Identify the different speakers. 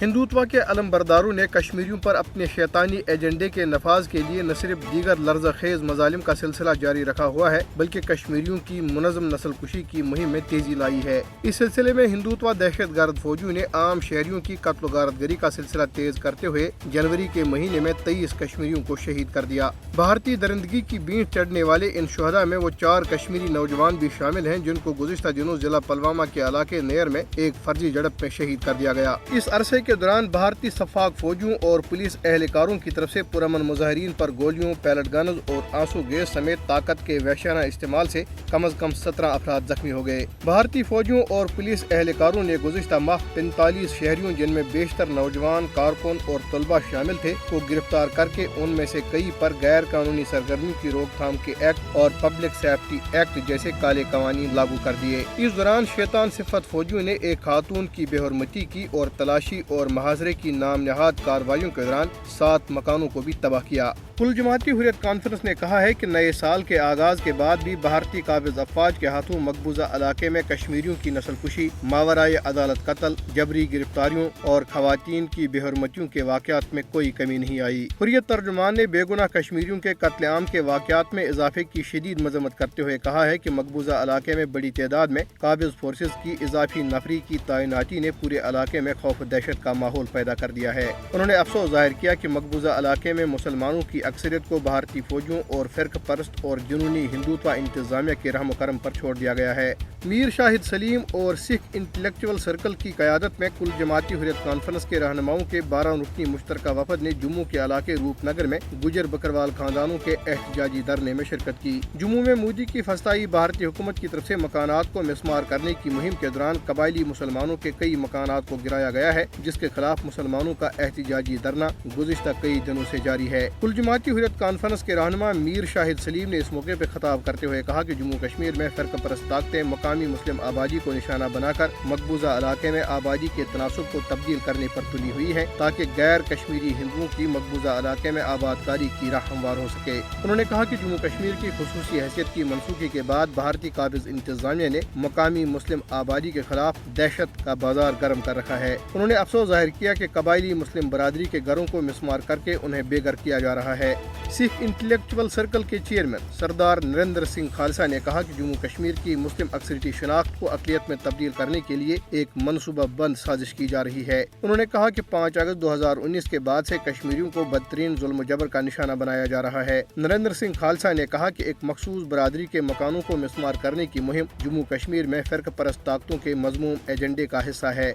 Speaker 1: ہندوتوا کے علم برداروں نے کشمیریوں پر اپنے شیطانی ایجنڈے کے نفاذ کے لیے نہ صرف دیگر لرزہ خیز مظالم کا سلسلہ جاری رکھا ہوا ہے بلکہ کشمیریوں کی منظم نسل کشی کی مہم میں تیزی لائی ہے۔ اس سلسلے میں ہندوتوا دہشت گرد فوجیوں نے عام شہریوں کی قتل و غارت گری کا سلسلہ تیز کرتے ہوئے جنوری کے مہینے میں 23 کشمیریوں کو شہید کر دیا۔ بھارتی درندگی کی بینٹ چڑھنے والے ان شہداء میں وہ 4 کشمیری نوجوان بھی شامل ہیں جن کو گزشتہ دنوں ضلع پلوامہ کے علاقے نیر میں ایک فرضی جھڑپ میں شہید کر دیا گیا۔ اس عرصے کے دوران بھارتی شفاق فوجیوں اور پولیس اہلکاروں کی طرف سے پرامن مظاہرین پر گولیوں، پیلٹ گنز اور آنسو گیس سمیت طاقت کے وحشیانہ استعمال سے کم از کم 17 افراد زخمی ہو گئے۔ بھارتی فوجیوں اور پولیس اہلکاروں نے گزشتہ ماہ 45 شہریوں جن میں بیشتر نوجوان، کارکن اور طلبہ شامل تھے کو گرفتار کر کے ان میں سے کئی پر غیر قانونی سرگرمی کی روک تھام کے ایکٹ اور پبلک سیفٹی ایکٹ جیسے کالے قوانین لاگو کر دیے۔ اس دوران شیطان صفت فوجیوں نے ایک خاتون کی بے حرمتی کی اور تلاشی اور محاصرے کی نام نہاد کارروائیوں کے دوران 7 مکانوں کو بھی تباہ کیا۔ کل جماعتی حریت کانفرنس نے کہا ہے کہ نئے سال کے آغاز کے بعد بھی بھارتی قابض افواج کے ہاتھوں مقبوضہ علاقے میں کشمیریوں کی نسل کشی، ماورائے عدالت قتل، جبری گرفتاریوں اور خواتین کی بے حرمتیوں کے واقعات میں کوئی کمی نہیں آئی۔ حریت ترجمان نے بے گناہ کشمیریوں کے قتل عام کے واقعات میں اضافے کی شدید مذمت کرتے ہوئے کہا ہے کہ مقبوضہ علاقے میں بڑی تعداد میں قابض فورسز کی اضافی نفری کی تعیناتی نے پورے علاقے میں خوف و دہشت کا ماحول پیدا کر دیا ہے۔ انہوں نے افسوس ظاہر کیا کہ مقبوضہ علاقے میں مسلمانوں کی اکثریت کو بھارتی فوجیوں اور فرقہ پرست اور جنونی ہندوتوا انتظامیہ کے رحم و کرم پر چھوڑ دیا گیا ہے۔ میر شاہد سلیم اور سکھ انٹلیکچوئل سرکل کی قیادت میں کل جماعتی حریت کانفرنس کے رہنماؤں کے 12 رکنی مشترکہ وفد نے جموں کے علاقے روپ نگر میں گجر بکروال خاندانوں کے احتجاجی دھرنے میں شرکت کی۔ جموں میں مودی کی فسطائی بھارتی حکومت کی طرف سے مکانات کو مسمار کرنے کی مہم کے دوران قبائلی مسلمانوں کے کئی مکانات کو گرایا گیا ہے جس کے خلاف مسلمانوں کا احتجاجی دھرنا گزشتہ کئی دنوں سے جاری ہے۔ کل جماعتی حریت کانفرنس کے رہنما میر شاہد سلیم نے اس موقع پر خطاب کرتے ہوئے کہا کہ جموں کشمیر میں فرقہ پرست طاقتیں مقامی مسلم آبادی کو نشانہ بنا کر مقبوضہ علاقے میں آبادی کے تناسب کو تبدیل کرنے پر تلی ہوئی ہیں تاکہ غیر کشمیری ہندوؤں کی مقبوضہ علاقے میں آباد کاری کی راہ ہموار ہو سکے۔ انہوں نے کہا کہ جموں کشمیر کی خصوصی حیثیت کی منسوخی کے بعد بھارتی قابض انتظامیہ نے مقامی مسلم آبادی کے خلاف دہشت کا بازار گرم کر رکھا ہے۔ انہوں نے افسوس ظاہر کیا کہ قبائلی مسلم برادری کے گھروں کو مسمار کر کے انہیں بے گھر کیا جا رہا ہے۔ سکھ انٹلیکچوئل سرکل کے چیئرمین سردار نریندر سنگھ خالصہ نے کہا کہ جموں کشمیر کی مسلم اکثریتی شناخت کو اقلیت میں تبدیل کرنے کے لیے ایک منصوبہ بند سازش کی جا رہی ہے۔ انہوں نے کہا کہ 5 اگست 2019 کے بعد سے کشمیریوں کو بدترین ظلم و جبر کا نشانہ بنایا جا رہا ہے۔ نریندر سنگھ خالصہ نے کہا کہ ایک مخصوص برادری کے مکانوں کو مسمار کرنے کی مہم جموں کشمیر میں فرقہ پرست طاقتوں کے مذموم ایجنڈے کا حصہ ہے۔